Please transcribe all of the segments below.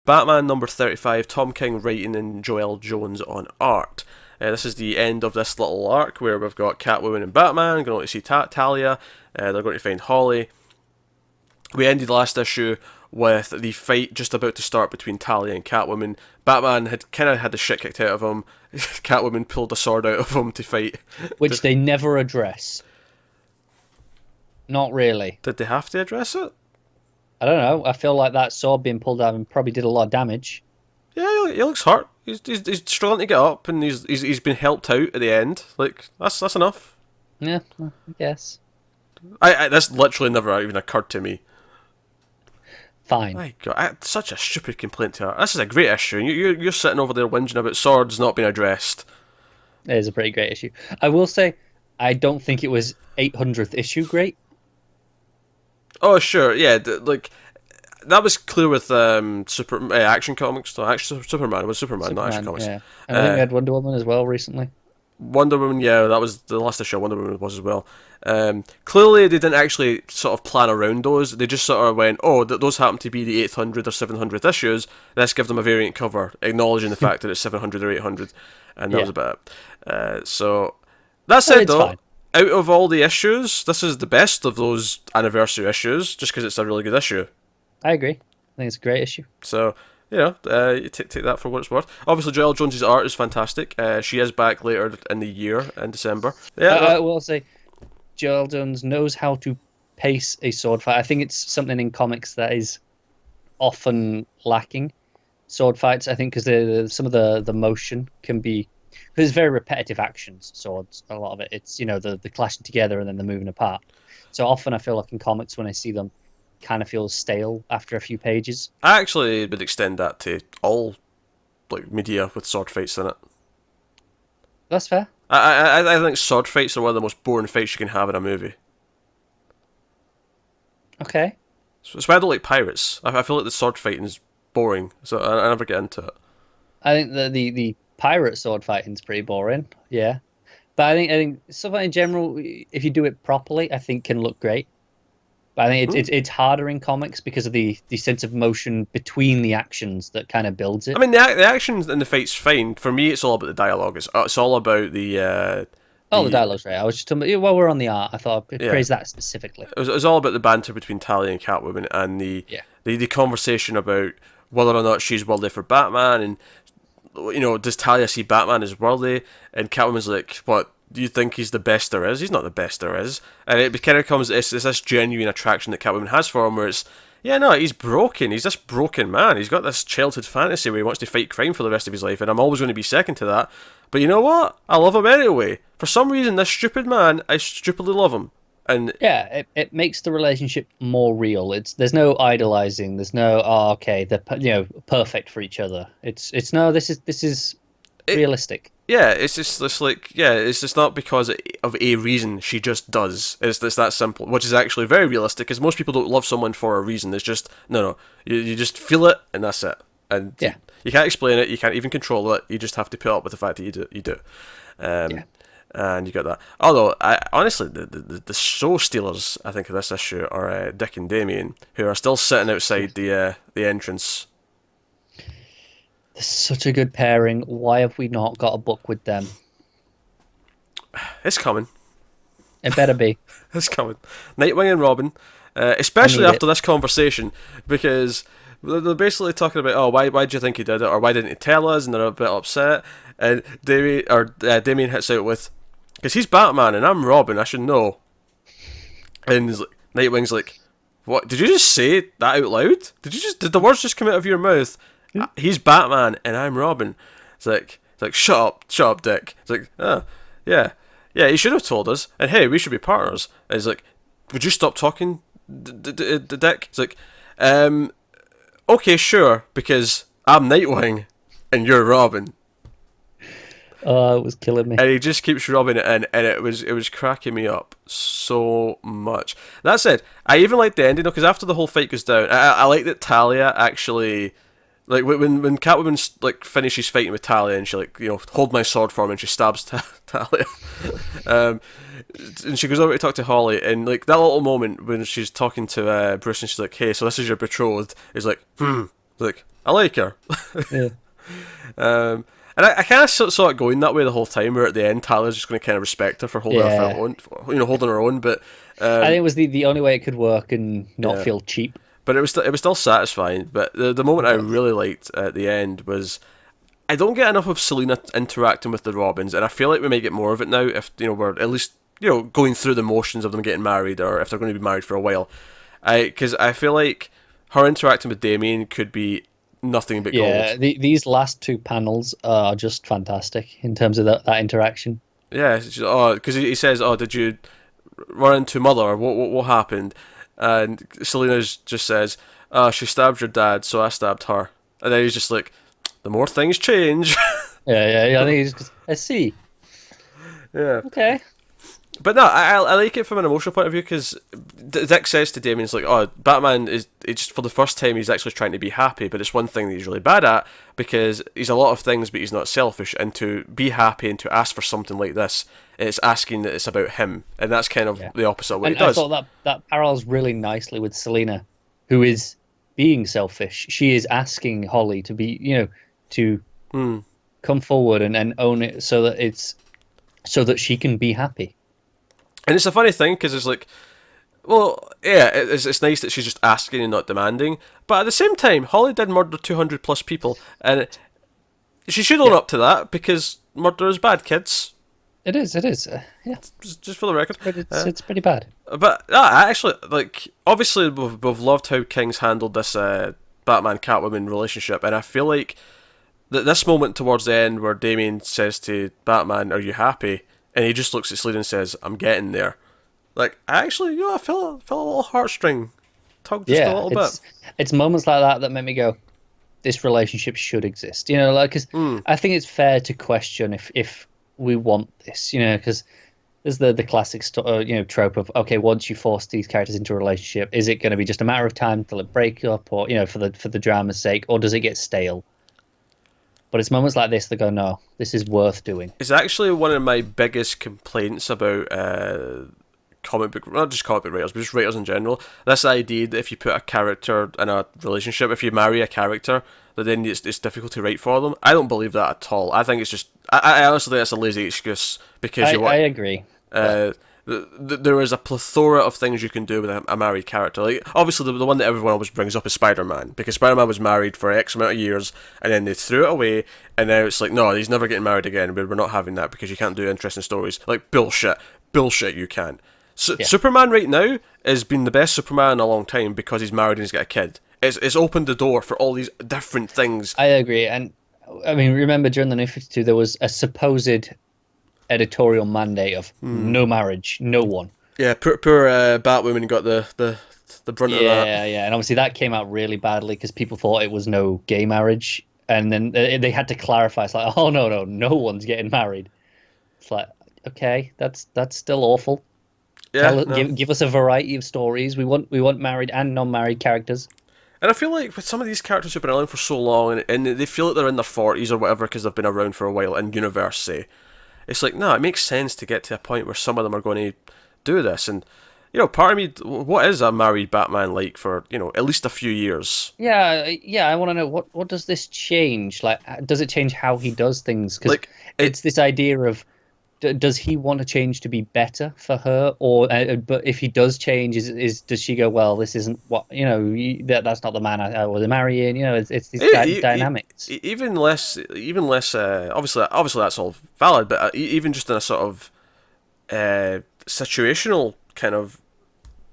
Batman number 35, Tom King writing and Joel Jones on art. This is the end of this little arc where we've got Catwoman and Batman going to see Talia. They're going to find Holly. We ended last issue with the fight just about to start between Talia and Catwoman. Batman had kind of had the shit kicked out of him. Catwoman pulled a sword out of him to fight. Which they never address. Not really. Did they have to address it? I don't know. I feel like that sword being pulled out and probably did a lot of damage. Yeah, he looks hurt. He's struggling to get up, and he's been helped out at the end. Like that's enough. Yeah, I guess. That's literally never even occurred to me. Fine. My God, such a stupid complaint to her. This is a great issue. You're sitting over there whinging about swords not being addressed. It is a pretty great issue. I will say, I don't think it was 800th issue great. Oh sure, yeah, like that was clear with Action Comics. No, actually, Superman. It was Superman, not Action Comics. Yeah, and I think we had Wonder Woman as well recently. Wonder Woman, yeah, that was the last issue. Wonder Woman was as well. Clearly, they didn't actually sort of plan around those. They just sort of went, oh, those happen to be the 800 or 700th issues. Let's give them a variant cover, acknowledging the fact that it's 700 or 800, and that was about it. So that said, though, fine. Out of all the issues, this is the best of those anniversary issues, just because it's a really good issue. I agree. I think it's a great issue. So, you take that for what it's worth. Obviously, Joelle Jones's art is fantastic. She is back later in the year, in December. Yeah, I will say, Joelle Jones knows how to pace a sword fight. I think it's something in comics that is often lacking. Sword fights, I think, because some of the motion can be... There's very repetitive actions, swords, a lot of it. It's, the clashing together and then the moving apart. So often I feel like in comics, when I see them, kind of feels stale after a few pages. I actually would extend that to all media with sword fights in it. That's fair. I think sword fights are one of the most boring fights you can have in a movie. Okay. So that's why I don't like pirates. I feel like the sword fighting is boring, so I never get into it. I think the pirate sword fighting is pretty boring. Yeah, but I think stuff in general, if you do it properly, I think can look great. But I think it's harder in comics because of the sense of motion between the actions that kind of builds it. I mean, the actions in the fight's fine. For me, it's all about the dialogue. It's all about the dialogue's right. I was just while we're on the art, I thought I'd praise that specifically. It was all about the banter between Talia and Catwoman and the conversation about whether or not she's worthy for Batman, and does Talia see Batman as worthy? And Catwoman's like, what? Do you think he's the best there is? He's not the best there is. And it kind of comes, it's this genuine attraction that Catwoman has for him, where it's, he's broken. He's this broken man. He's got this childhood fantasy where he wants to fight crime for the rest of his life, and I'm always going to be second to that. But you know what? I love him anyway. For some reason, this stupid man, I stupidly love him. And yeah, it makes the relationship more real. There's no idolizing. There's no they're perfect for each other. It's no, this is realistic. Yeah, it's just it's just not because of a reason. She just does. It's that simple, which is actually very realistic. Because most people don't love someone for a reason. It's just no. You just feel it, and that's it. And you can't explain it. You can't even control it. You just have to put up with the fact that you do. And you got that. Although, honestly, the show stealers, I think, of this issue are Dick and Damien, who are still sitting outside the entrance. They're such a good pairing. Why have we not got a book with them? It's coming. It better be. It's coming. Nightwing and Robin, especially after this conversation, because they're basically talking about, why do you think he did it, or why didn't he tell us, and they're a bit upset. And Damien hits out with, because he's Batman and I'm Robin, I should know. And Nightwing's like, what? Did you just say that out loud? Did the words just come out of your mouth? He's Batman and I'm Robin. It's like shut up, Dick. It's like, yeah, he should have told us. And hey, we should be partners. And he's like, would you stop talking, Dick? It's like, okay, sure, because I'm Nightwing and you're Robin. Oh, it was killing me. And he just keeps rubbing it in, and it was cracking me up so much. That said, I even like the ending, because after the whole fight goes down, I like that Talia actually, like when Catwoman finishes fighting with Talia, and she hold my sword for me, and she stabs Talia, and she goes over to talk to Holly, and that little moment when she's talking to Bruce, and she's like, "Hey, so this is your betrothed?" He's like, I like her. Yeah. And I kind of saw it going that way the whole time. Where at the end, Tyler's just going to kind of respect her for holding her for her own, holding her own. But I think it was the only way it could work and not Yeah. feel cheap. but it was still satisfying. But the moment I really liked at the end was I don't get enough of Selena interacting with the Robins, and I feel like we might get more of it now if we're at least going through the motions of them getting married, or if they're going to be married for a while. Because I feel like her interacting with Damien could be nothing but Yeah, gold. these last two panels are just fantastic in terms of that interaction. Yeah, because he says, "Oh, did you run into mother? What happened?" And Selena just says, "Oh, she stabbed your dad, so I stabbed her." And then he's just like, "The more things change." Yeah. I think he's just, I see. Yeah. Okay. But no, I like it from an emotional point of view because Dick says to Damien, "It's like, oh, Batman is it's for the first time he's actually trying to be happy, but it's one thing that he's really bad at because he's a lot of things, but he's not selfish. And to be happy and to ask for something like this, it's asking that it's about him, and that's kind of the opposite of what And he does." I thought that parallels really nicely with Selena, who is being selfish. She is asking Holly to be, to come forward and own it so that she can be happy. And it's a funny thing because it's like, well, yeah, it's nice that she's just asking and not demanding, but at the same time, Holly did murder 200 plus people, and she should own up to that because murder is bad, kids. It is. Yeah, Just for the record. it's pretty bad. But I actually like. Obviously, we've loved how King's handled this Batman Catwoman relationship, and I feel like this moment towards the end where Damien says to Batman, "Are you happy?" and he just looks at Selina and says, "I'm getting there." Like, I actually, I felt a little heartstring tugged just a little bit. It's moments like that make me go, this relationship should exist. Because I think it's fair to question if we want this. Because there's the classic trope of, okay, once you force these characters into a relationship, is it going to be just a matter of time till it break up, or for the drama's sake, or does it get stale? But it's moments like this that go, no, this is worth doing. It's actually one of my biggest complaints about comic book, not just comic book writers, but just writers in general. This idea that if you put a character in a relationship, if you marry a character, that then it's difficult to write for them. I don't believe that at all. I think it's just, I honestly think that's a lazy excuse because I agree. There is a plethora of things you can do with a married character. Like, obviously, the one that everyone always brings up is Spider-Man, because Spider-Man was married for X amount of years, and then they threw it away, and now it's like, no, he's never getting married again. We're not having that because you can't do interesting stories. Like, bullshit, you can. Superman right now has been the best Superman in a long time because he's married and he's got a kid. It's opened the door for all these different things. I agree, and I mean, remember during the New 52, there was a supposed editorial mandate of no marriage, no one. Yeah, poor Batwoman got the brunt of that. Yeah, and obviously that came out really badly because people thought it was no gay marriage, and then they had to clarify. It's like, oh no one's getting married. It's like, okay, that's still awful. Yeah, Give us a variety of stories. We want married and non-married characters. And I feel like with some of these characters who've been around for so long, and they feel like they're in their 40s or whatever because they've been around for a while in universe, say, it's like, no, it makes sense to get to a point where some of them are going to do this. And, part of me, what is a married Batman like for, at least a few years? Yeah, I want to know, what does this change? Like, does it change how he does things? Because it's this idea of, does he want to change to be better for her, or but if he does change, does she go, well, this isn't what that's not the man I was marrying? It's these dynamics. Even less. Obviously that's all valid, but even just in a sort of situational kind of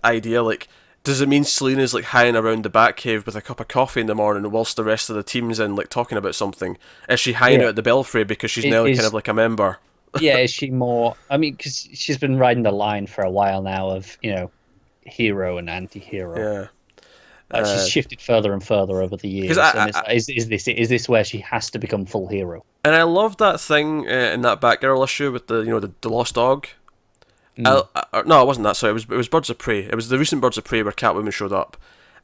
idea, like, does it mean Selena's like hanging around the Batcave with a cup of coffee in the morning whilst the rest of the team's in, like, talking about something? Is she hanging out at the Belfry because she's now kind of like a member? Yeah, is she more? I mean, because she's been riding the line for a while now of hero and anti-hero. Yeah, she's shifted further and further over the years. Is this where she has to become full hero? And I love that thing in that Batgirl issue with the lost dog. No, it wasn't that. Sorry, it was Birds of Prey. It was the recent Birds of Prey where Catwoman showed up,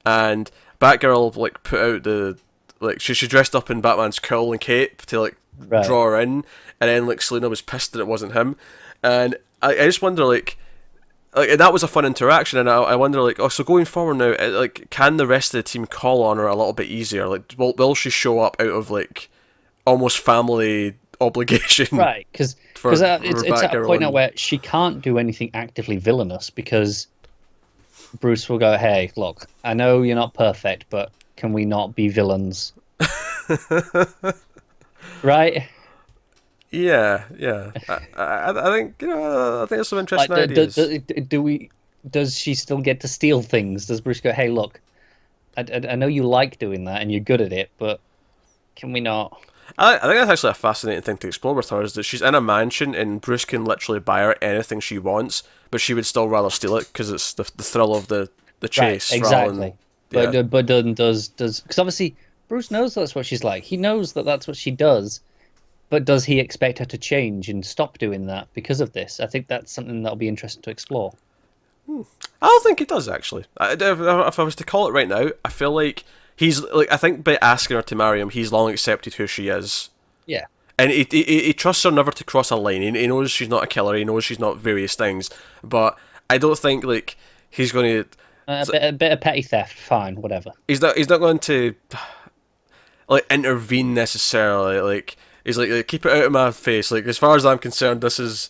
and Batgirl put out she dressed up in Batman's cowl and cape to draw her in, and then Selena was pissed that it wasn't him, and I just wonder like, and that was a fun interaction, and I wonder, like, oh, so going forward now, like, can the rest of the team call on her a little bit easier? Like, will she show up out of, like, almost family obligation? Right, because it's at a point now where she can't do anything actively villainous, because Bruce will go, hey, look, I know you're not perfect, but can we not be villains? Right? Yeah. I think, I think there's some interesting ideas. Does she still get to steal things? Does Bruce go, hey, look, I know you like doing that and you're good at it, but can we not? I think that's actually a fascinating thing to explore with her, is that she's in a mansion and Bruce can literally buy her anything she wants, but she would still rather steal it because it's the thrill of the chase. Right, exactly. Than, yeah. But does because obviously Bruce knows that's what she's like. He knows that that's what she does, but does he expect her to change and stop doing that because of this? I think that's something that'll be interesting to explore. I don't think he does, actually. If I was to call it right now, I feel like he's like, I think by asking her to marry him, he's long accepted who she is. Yeah. And he trusts her never to cross a line. He knows she's not a killer. He knows she's not various things. But I don't think, like, he's going to... A bit of petty theft, fine, whatever. He's not going to, like, intervene necessarily. Like, he's like, keep it out of my face. Like, as far as I'm concerned, this is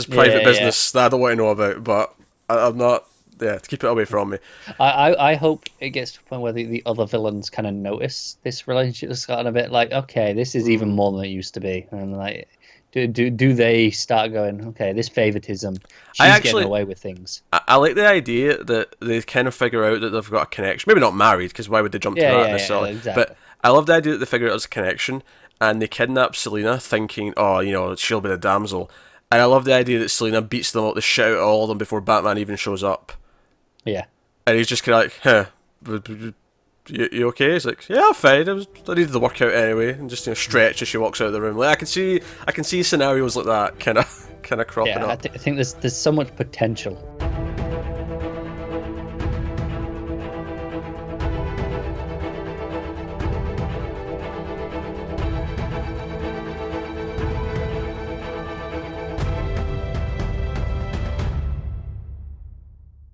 private business that I don't want to know about. But I'm not... Yeah, to keep it away from me. I hope it gets to a point where the other villains kind of notice this relationship is gotten a bit like, okay, this is even more than it used to be, and like, do they start going, okay, this favoritism, she's getting away with things. I like the idea that they kind of figure out that they've got a connection. Maybe not married, because why would they jump to that necessarily? Yeah, exactly. But I love the idea that they figure out there's a connection, and they kidnap Selina, thinking, oh, she'll be the damsel. And I love the idea that Selina beats them up the shit out of all of them before Batman even shows up. Yeah. And he's just kind of like, you okay? He's like, yeah, I'm fine. I needed the workout anyway, and just stretch as she walks out of the room. Like, I can see scenarios like that kind of cropping up. I think there's so much potential